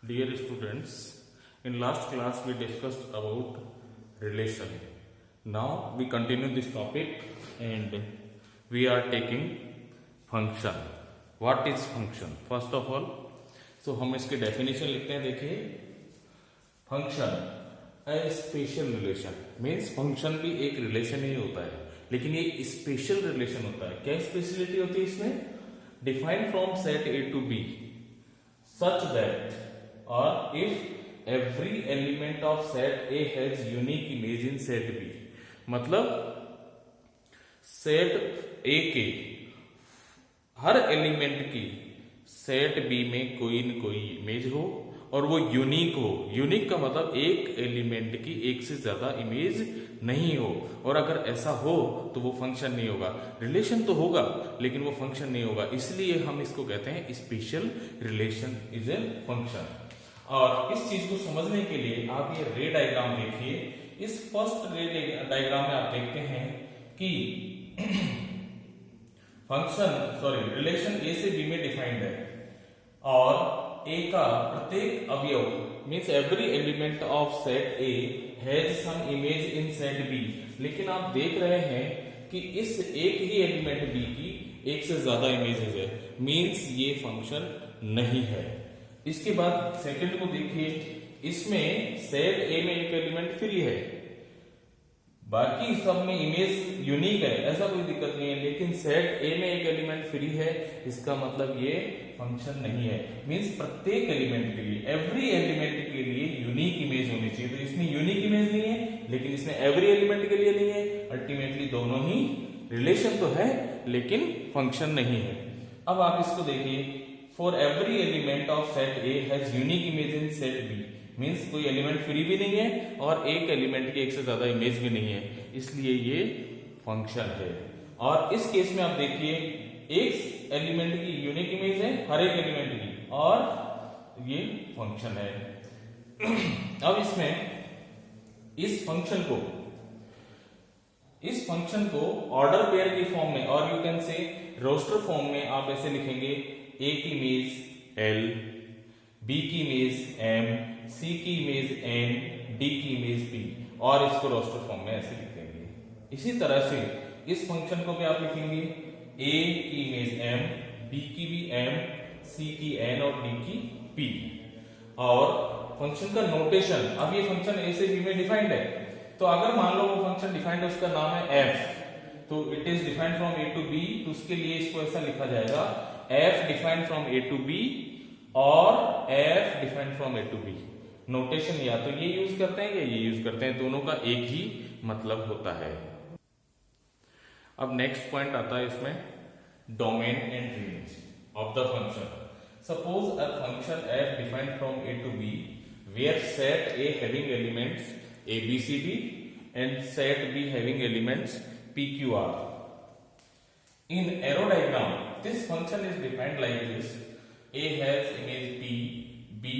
Dear students, in last class we discussed about relation. Now we continue this topic and we are taking function. What is function? First of all, so हम इसके definition लिखते हैं. देखिए, function a special relation means function भी एक relation ही होता है, लेकिन ये special relation होता है. क्या speciality होती है इसमें? Defined from set A to B such that or if every element of set A has unique image in set B. मतलब सेट A के हर एलिमेंट की सेट B में कोई न कोई इमेज हो और वो यूनिक हो. यूनिक का मतलब एक एलिमेंट की एक से ज्यादा इमेज नहीं हो, और अगर ऐसा हो तो वो फंक्शन नहीं होगा. रिलेशन तो होगा लेकिन वो फंक्शन नहीं होगा. इसलिए हम इसको कहते हैं special relation is a function. और इस चीज को समझने के लिए आप ये रे डायग्राम देखिए. इस फर्स्ट रे डायग्राम में आप देखते हैं कि रिलेशन ए से बी में डिफाइंड है और ए का प्रत्येक अवयव means every element of set A has some image in set B. लेकिन आप देख रहे हैं कि इस एक ही एलिमेंट बी की एक से ज्यादा इमेजेस है, मीन्स ये फंक्शन नहीं है. इसके बाद सेकंड को देखिए. इसमें सेट ए में एक एलिमेंट फ्री है, बाकी सब में इमेज यूनिक है, ऐसा कोई दिक्कत नहीं है. लेकिन सेट ए में एक एलिमेंट फ्री है, इसका मतलब ये फंक्शन नहीं है. मींस प्रत्येक एलिमेंट के लिए, एवरी एलिमेंट के लिए यूनिक इमेज होनी चाहिए. तो इसमें यूनिक इमेज नहीं है, लेकिन इसमें एवरी एलिमेंट के लिए नहीं है. अल्टीमेटली दोनों ही रिलेशन तो है लेकिन फंक्शन नहीं है. अब आप इसको देखिए. For every element of set A has unique image in set B. Means कोई एलिमेंट फ्री भी नहीं है और एक एलिमेंट की एक से ज्यादा इमेज भी नहीं है, इसलिए ये फंक्शन है. और इस केस में आप देखिए, एक एलिमेंट की यूनिक इमेज है हर एक एलिमेंट की, और ये फंक्शन है. अब इसमें इस फंक्शन को ऑर्डर पेयर की फॉर्म में, और you can say roster form में आप ऐसे लिखेंगे. ए की इमेज L, B की इमेज M, C की इमेज N, D की इमेज P, और इसको रोस्टर फॉर्म में ऐसे लिखेंगे. इसी तरह से इस फंक्शन को भी आप लिखेंगे. A की इमेज M, B की भी M, C की N और D की P. और फंक्शन का नोटेशन, अब ये फंक्शन A से B में डिफाइंड है, तो अगर मान लो वो फंक्शन डिफाइंड है, उसका नाम है f, तो it is defined from A to B, तो उसके लिए इसको ऐसा लिखा जाएगा f defined from A to B और f defined from A to B. Notation या तो ये यूज करते हैं या ये यूज करते हैं, दोनों का एक ही मतलब होता है. अब नेक्स्ट पॉइंट आता है इसमें, domain and range of the function. Suppose a function f defined from A to B where set A having elements A B C D and set B having elements P Q R. In arrow diagram, this function is defined like this: A has image P, B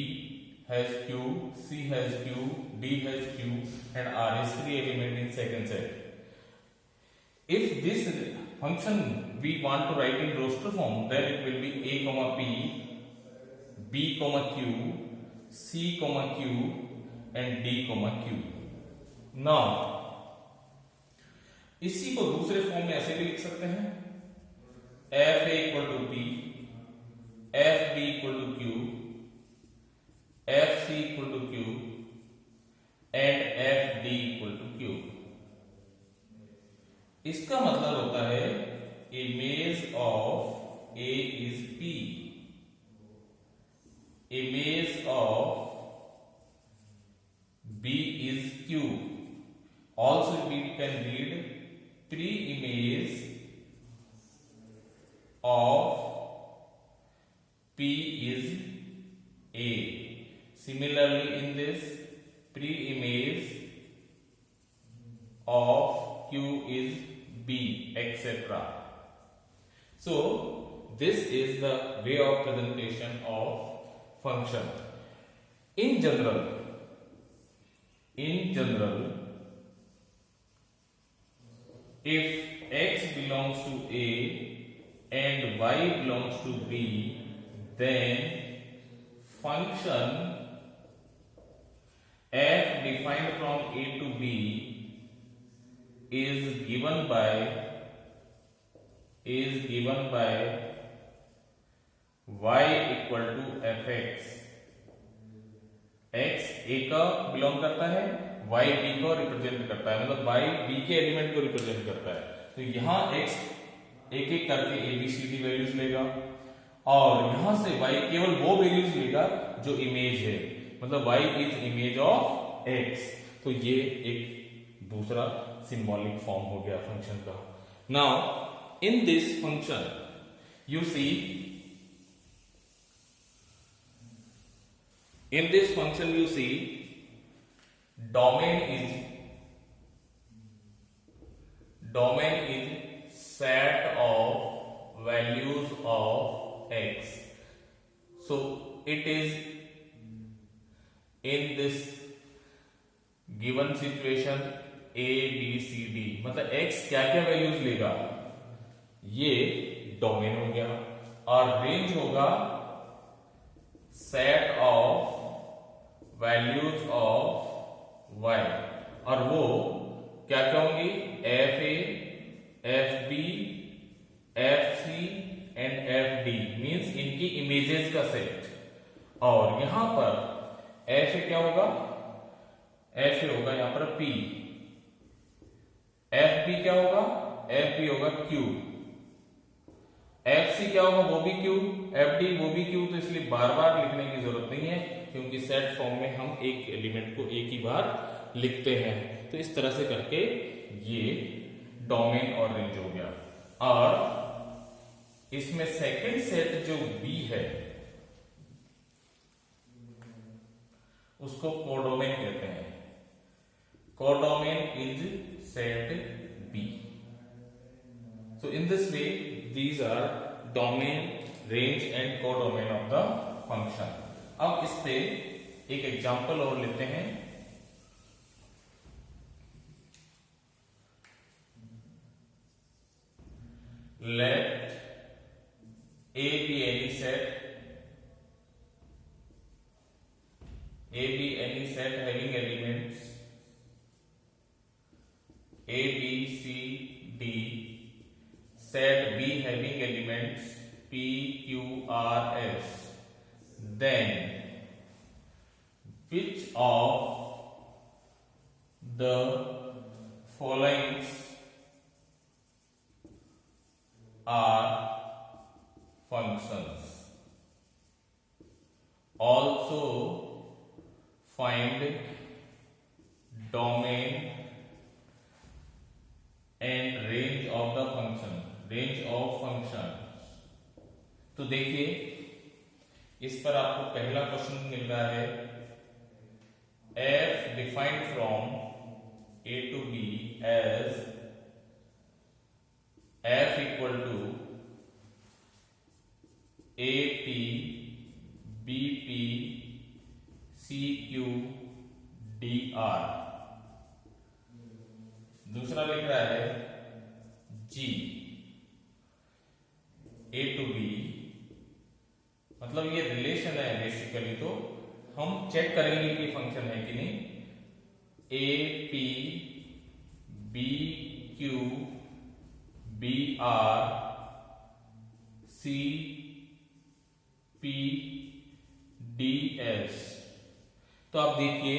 has Q, C has Q, D has Q, and R is three element in second set. If this function we want to write in roster form, then it will be A comma P, B comma Q, C comma Q, and D comma Q. Now, इसी को दूसरे form में ऐसे भी लिख सकते हैं. F a equal to p, f b equal to q, f c equal to q, and f d equal to q. इसका मतलब होता है image of a is p, image of b is q. Also we can read pre-image of P is A. Similarly in this, pre-image of Q is B, etc. So this is the way of presentation of function. In general, if x belongs to A and y belongs to B, then function f defined from a to b is given by y equal to fx. x a का belong करता है, y b को represent करता है, मतलब y b के element को represent करता है। तो यहां x एक एक करके a b c d values लेगा और यहां से y केवल वो वैल्यूज लेगा जो इमेज है, मतलब y is image of x। तो ये एक दूसरा सिंबॉलिक फॉर्म हो गया फंक्शन का। Now in this function you see, in this function you see domain is set of values of x. So it is in this given situation a b c d, मतलब x क्या क्या values लेगा ये domain हो गया और range होगा set of values of y, और वो क्या क्या होंगी f a f b f c and f d, means इनकी इमेजेस का सेट। और यहां पर एफ ए क्या होगा, एफ ए होगा यहां पर p, एफ बी क्या होगा, एफ बी होगा q, एफ सी क्या होगा वो भी q, एफ डी वो भी q। तो इसलिए बार बार लिखने की जरूरत नहीं है क्योंकि सेट फॉर्म में हम एक एलिमेंट को एक ही बार लिखते हैं। तो इस तरह से करके ये डोमेन और रेंज हो गया। और इसमें सेकंड सेट जो b है उसको कोडोमेन कहते हैं। Codomain is set b। So in this way these are domain, range and codomain of the function. अब इस पे एक एग्जांपल और लेते हैं। Let A be any set, A be any set having elements A, B, C, D, set B having elements P, Q, R, S, then which of the following are functions? Also find domain and range of the function, range of functions। तो देखिए इस पर आपको पहला question मिल रहा है f defined from a to b as f equal to ap bp cq dr। दूसरा लिख रहा है g a to b, मतलब ये रिलेशन है बेसिकली। तो हम चेक करेंगे कि फंक्शन है कि नहीं। a p b q b r c p d s। तो आप देखिए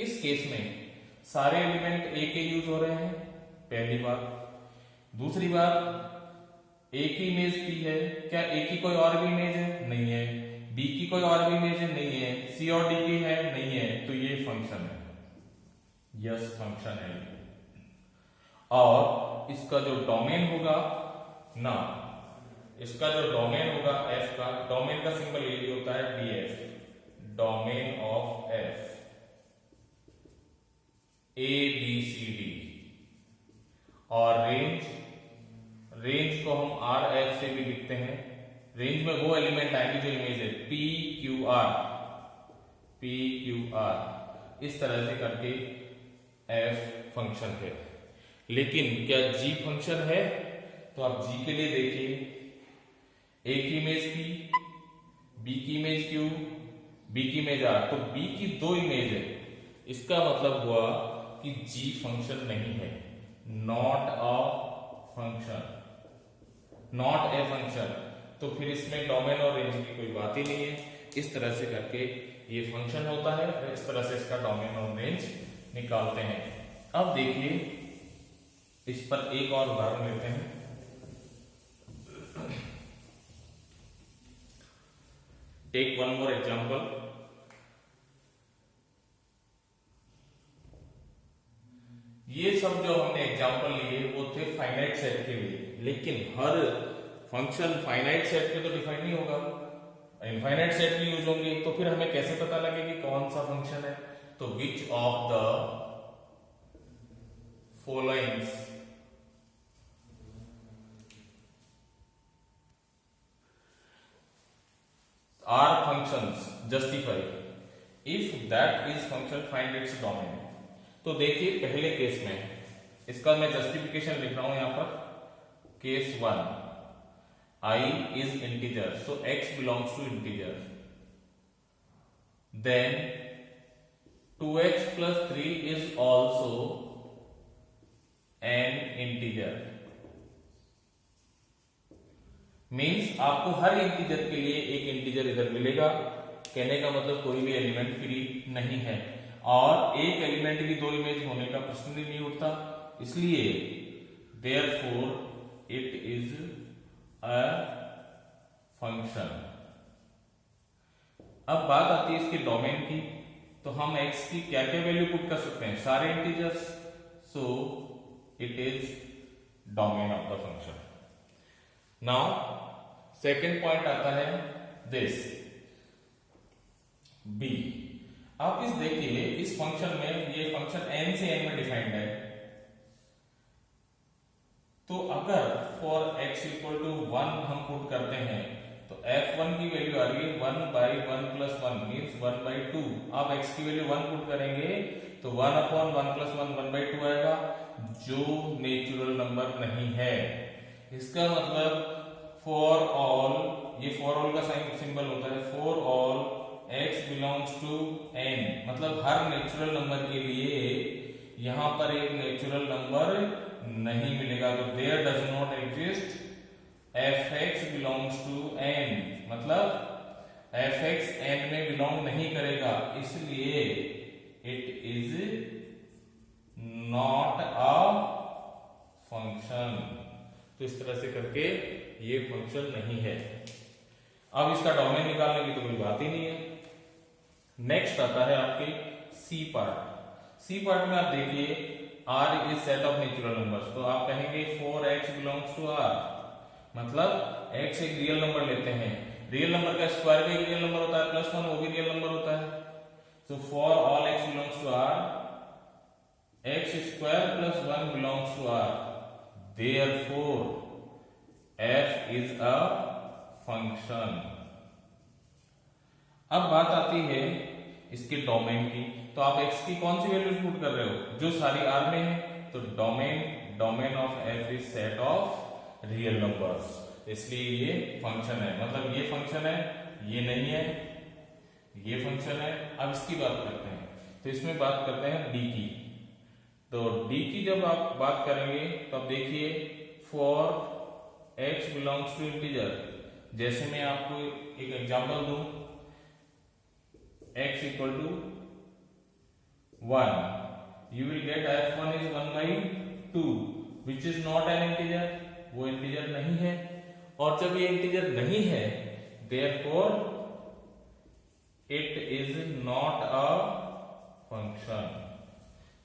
इस केस में सारे एलिमेंट ए के यूज हो रहे हैं, पहली बात। दूसरी बात ए की इमेज पी है, क्या ए की कोई और भी इमेज है? नहीं है। बी की कोई और भी इमेज है? नहीं है। सी और डी की है? नहीं है। तो ये फंक्शन है, यस फंक्शन है। और इसका जो डोमेन होगा ना, इसका जो डोमेन होगा एफ का, डोमेन का सिंबल ये होता है DF, domain of f a b c d. और रेंज को हम आर एफ से भी लिखते हैं। रेंज में वो एलिमेंट आएंगे जो इमेज है पी क्यू आर, इस तरह से करके एफ फंक्शन है। लेकिन क्या जी फंक्शन है? तो आप जी के लिए देखिए, ए की इमेज पी, बी की इमेज क्यू, बी की इमेज आर, तो बी की दो इमेज है, इसका मतलब हुआ कि जी फंक्शन नहीं है, not a function, not a function. तो फिर इसमें डोमेन और रेंज की कोई बात ही नहीं है। इस तरह से करके ये फंक्शन होता है, इस तरह से इसका डोमेन और रेंज निकालते हैं। अब देखिए इस पर एक और उदाहरण लेते हैं। Take one more example. ये सब जो हमने एग्जांपल लिए वो थे फाइनाइट सेट के लिए, लेकिन हर फंक्शन फाइनाइट सेट पे तो डिफाइन नहीं होगा, इनफाइनाइट सेट में यूज होंगे। तो फिर हमें कैसे पता लगे कि कौन सा फंक्शन है? तो which of the followings are functions justify if that is function find its domain. तो देखिए पहले केस में इसका मैं जस्टिफिकेशन लिख रहा हूं यहां पर। Case one, I is integer, so x belongs to integer. Then 2x plus 3 is also an integer. Means आपको हर इंटीजर के लिए एक इंटीजर इधर मिलेगा। कहने का मतलब कोई भी एलिमेंट फ्री नहीं है, और एक एलिमेंट की दो इमेज होने का प्रश्न ही नहीं उठता। इसलिए therefore it is a function. अब बात आती है इसके डोमेन की। तो हम x की क्या क्या वैल्यू पुट कर सकते हैं? सारे integers. So it is domain of the function. Now second point आता है दिस b। आप इस देखिए, इस फंक्शन में ये फंक्शन n से n में डिफाइंड है। तो अगर फॉर x इक्वल टू 1 हम पुट करते हैं तो f1 की वैल्यू आ रही है 1 बाई 1 प्लस 1 मीन्स 1 बाई 2। आप x की वैल्यू 1 पुट करेंगे तो 1 अपॉन 1 प्लस 1 1 बाई 2 आएगा, जो नेचुरल नंबर नहीं है। इसका मतलब फॉर ऑल, ये फॉर ऑल का साइन सिंबल होता है, for all x belongs to n, मतलब हर नेचुरल नंबर के लिए यहां पर एक नेचुरल नंबर नहीं मिलेगा। तो there does not exist fx belongs to n, मतलब fx n में बिलोंग नहीं करेगा, इसलिए it is not a function. तो इस तरह से करके ये फंक्शन नहीं है। अब इसका डोमेन निकालने की तो कोई बात ही नहीं है। नेक्स्ट आता है आपके सी पार्ट। सी पार्ट में आप देखिए R is set of natural numbers. तो आप कहेंगे 4x बिलोंग्स टू R, मतलब x एक रियल नंबर लेते हैं। रियल नंबर का स्क्वायर भी एक रियल नंबर होता है, प्लस 1 वो भी रियल नंबर होता है। तो for all x belongs to R, x square plus 1 belongs to R, therefore f is a function. अब बात आती है इसके डोमेन की। तो आप x की कौन सी वैल्यूज पुट कर रहे हो? जो सारी R में है। तो domain of f is set of real numbers, इसलिए ये फंक्शन है। मतलब ये फंक्शन है, ये नहीं है, ये फंक्शन है। अब इसकी बात करते हैं, तो इसमें बात करते हैं d की। तो d की जब आप बात करेंगे तो आप देखिए for x belongs to integer, जैसे मैं आपको एक एग्जांपल दूं, x equal to 1, you will get f1 is 1 by 2 which is not an integer, वो इंटीजर नहीं है। और जब ये इंटीजर नहीं है therefore it is not a function।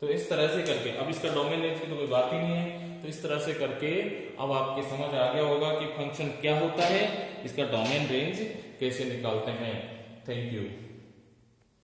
तो इस तरह से करके, अब इसका डोमेन रेंज की तो कोई बात ही नहीं है। तो इस तरह से करके अब आपके समझ आ गया होगा कि फंक्शन क्या होता है, इसका डोमेन रेंज कैसे निकालते हैं। Thank you.